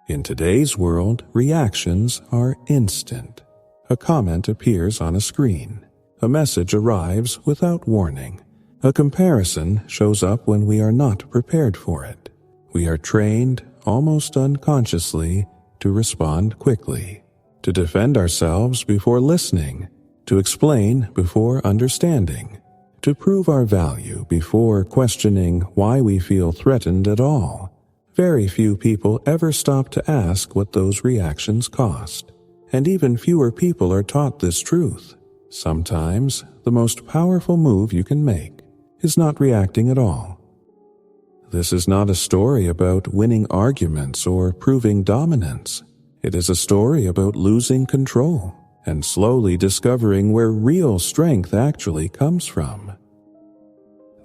In today's world, reactions are instant. A comment appears on a screen. A message arrives without warning. A comparison shows up when we are not prepared for it. We are trained, almost unconsciously, to respond quickly, to defend ourselves before listening, to explain before understanding, to prove our value before questioning why we feel threatened at all. Very few people ever stop to ask what those reactions cost, and even fewer people are taught this truth. Sometimes, the most powerful move you can make is not reacting at all. This is not a story about winning arguments or proving dominance. It is a story about losing control and slowly discovering where real strength actually comes from.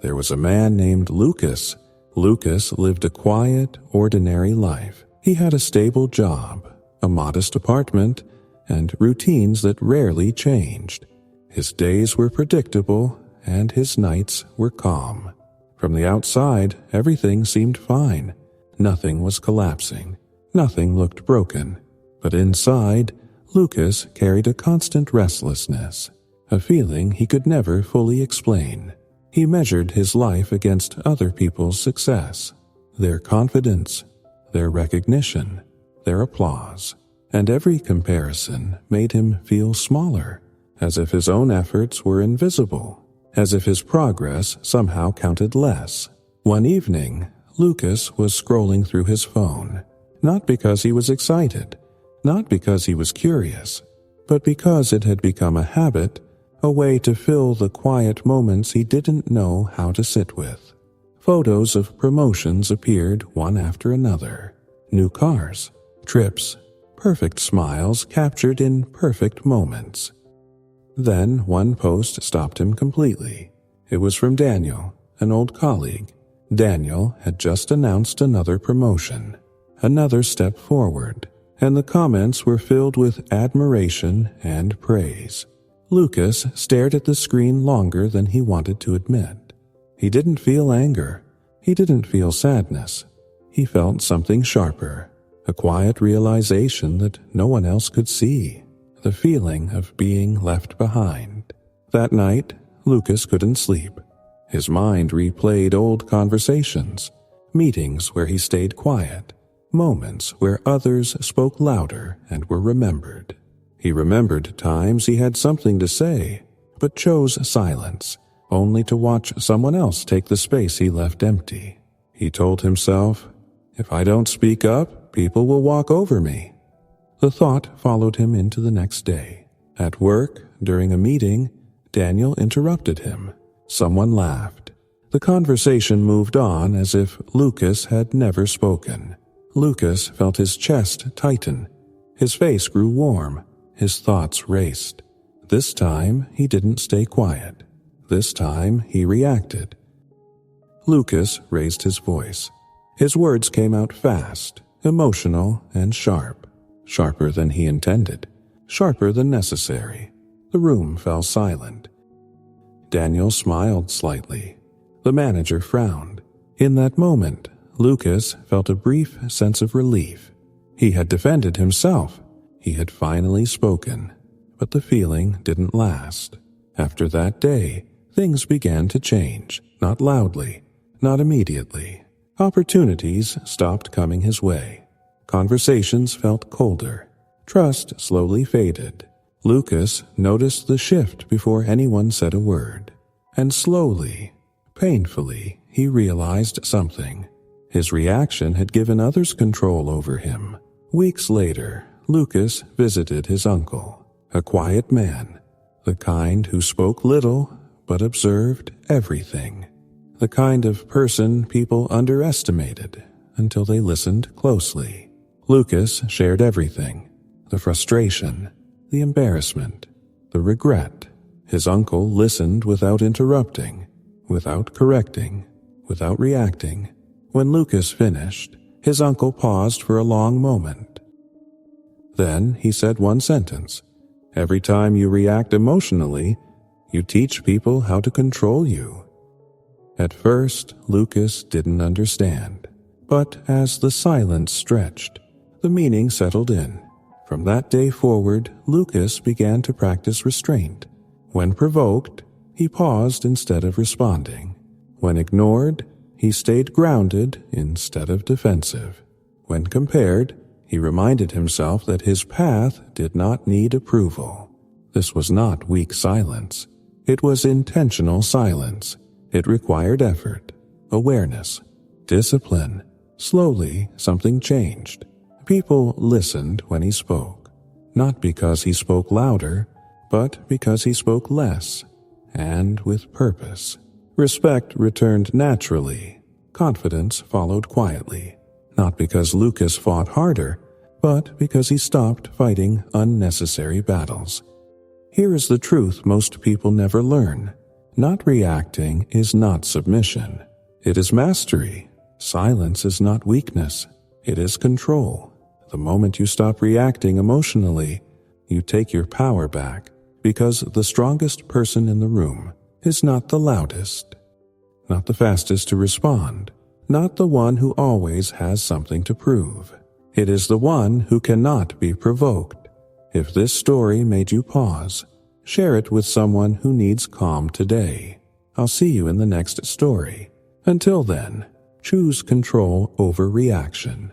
There was a man named Lucas. Lucas lived a quiet, ordinary life. He had a stable job, a modest apartment, and routines that rarely changed. His days were predictable, and his nights were calm. From the outside, everything seemed fine. Nothing was collapsing. Nothing looked broken. But inside, Lucas carried a constant restlessness, a feeling he could never fully explain. He measured his life against other people's success, their confidence, their recognition, their applause, and every comparison made him feel smaller, as if his own efforts were invisible, as if his progress somehow counted less. One evening, Lucas was scrolling through his phone, not because he was excited, not because he was curious, but because it had become a habit, a way to fill the quiet moments he didn't know how to sit with. Photos of promotions appeared one after another. New cars, trips, perfect smiles captured in perfect moments. Then one post stopped him completely. It was from Daniel, an old colleague. Daniel had just announced another promotion, another step forward, and the comments were filled with admiration and praise. Lucas stared at the screen longer than he wanted to admit. He didn't feel anger. He didn't feel sadness. He felt something sharper, a quiet realization that no one else could see, the feeling of being left behind. That night, Lucas couldn't sleep. His mind replayed old conversations, meetings where he stayed quiet, moments where others spoke louder and were remembered. He remembered times he had something to say, but chose silence, only to watch someone else take the space he left empty. He told himself, "If I don't speak up, people will walk over me." The thought followed him into the next day. At work, during a meeting, Daniel interrupted him. Someone laughed. The conversation moved on as if Lucas had never spoken. Lucas felt his chest tighten. His face grew warm. His thoughts raced. This time, he didn't stay quiet. This time, he reacted. Lucas raised his voice. His words came out fast, emotional, and sharp. Sharper than he intended. Sharper than necessary. The room fell silent. Daniel smiled slightly. The manager frowned. In that moment, Lucas felt a brief sense of relief. He had defended himself. He had finally spoken, but the feeling didn't last. After that day, things began to change, not loudly, not immediately. Opportunities stopped coming his way. Conversations felt colder. Trust slowly faded. Lucas noticed the shift before anyone said a word. And slowly, painfully, he realized something. His reaction had given others control over him. Weeks later, Lucas visited his uncle, a quiet man, the kind who spoke little but observed everything, the kind of person people underestimated until they listened closely. Lucas shared everything, the frustration, the embarrassment, the regret. His uncle listened without interrupting, without correcting, without reacting. When Lucas finished, his uncle paused for a long moment. Then he said one sentence. "Every time you react emotionally, you teach people how to control you." At first, Lucas didn't understand. But as the silence stretched, the meaning settled in. From that day forward, Lucas began to practice restraint. When provoked, he paused instead of responding. When ignored, he stayed grounded instead of defensive. When compared, he reminded himself that his path did not need approval. This was not weak silence. It was intentional silence. It required effort, awareness, discipline. Slowly, something changed. People listened when he spoke, not because he spoke louder, but because he spoke less, and with purpose. Respect returned naturally. Confidence followed quietly, not because Lucas fought harder, but because he stopped fighting unnecessary battles. Here is the truth most people never learn. Not reacting is not submission. It is mastery. Silence is not weakness. It is control. The moment you stop reacting emotionally, you take your power back, because the strongest person in the room is not the loudest, not the fastest to respond, not the one who always has something to prove. It is the one who cannot be provoked. If this story made you pause, share it with someone who needs calm today. I'll see you in the next story. Until then, choose control over reaction.